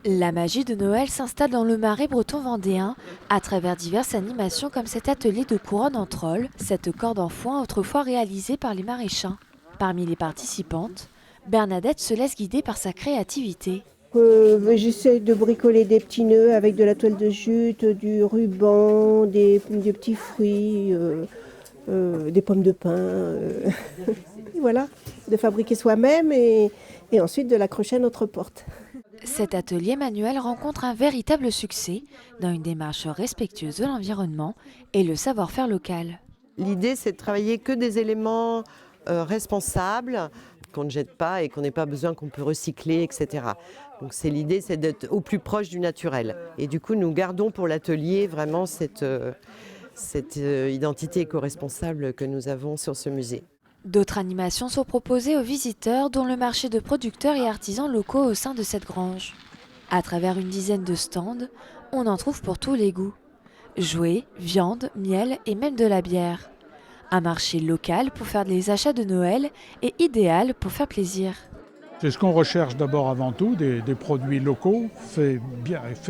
La magie de Noël s'installe dans le Marais breton vendéen à travers diverses animations comme cet atelier de couronne en troll, cette corde en foin autrefois réalisée par les maraîchins. Parmi les participantes, Bernadette se laisse guider par sa créativité. J'essaie de bricoler des petits nœuds avec de la toile de jute, du ruban, des petits fruits, des pommes de pin. Et voilà, de fabriquer soi-même et ensuite de l'accrocher à notre porte. Cet atelier manuel rencontre un véritable succès dans une démarche respectueuse de l'environnement et le savoir-faire local. L'idée, c'est de travailler que des éléments responsables, qu'on ne jette pas et qu'on n'ait pas besoin, qu'on peut recycler, etc. Donc l'idée, c'est d'être au plus proche du naturel. Et du coup, nous gardons pour l'atelier vraiment cette identité éco-responsable que nous avons sur ce musée. D'autres animations sont proposées aux visiteurs, dont le marché de producteurs et artisans locaux au sein de cette grange. À travers une dizaine de stands, on en trouve pour tous les goûts. Jouets, viande, miel et même de la bière. Un marché local pour faire des achats de Noël et idéal pour faire plaisir. C'est ce qu'on recherche d'abord avant tout, des produits locaux, faits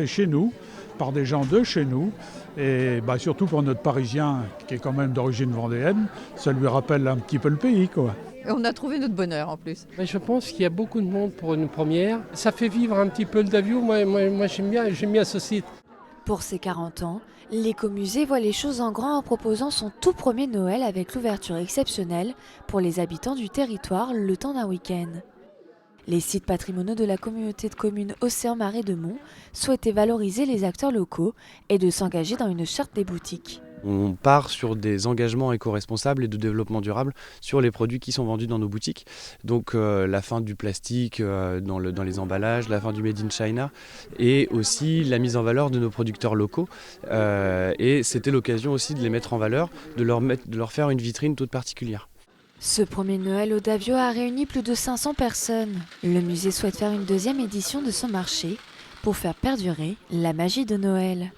chez nous, par des gens de chez nous. Et surtout pour notre Parisien, qui est quand même d'origine vendéenne, ça lui rappelle un petit peu le pays, quoi. Et on a trouvé notre bonheur en plus. Je pense qu'il y a beaucoup de monde pour une première. Ça fait vivre un petit peu le Davio. Moi j'aime bien ce site. Pour ses 40 ans, l'écomusée voit les choses en grand en proposant son tout premier Noël avec l'ouverture exceptionnelle pour les habitants du territoire le temps d'un week-end. Les sites patrimoniaux de la communauté de communes Océan-Marais de Mont souhaitaient valoriser les acteurs locaux et de s'engager dans une charte des boutiques. On part sur des engagements éco-responsables et de développement durable sur les produits qui sont vendus dans nos boutiques. Donc la fin du plastique dans les emballages, la fin du Made in China et aussi la mise en valeur de nos producteurs locaux. Et c'était l'occasion aussi de les mettre en valeur, de leur faire une vitrine toute particulière. Ce premier Noël au Davio a réuni plus de 500 personnes. Le musée souhaite faire une deuxième édition de son marché pour faire perdurer la magie de Noël.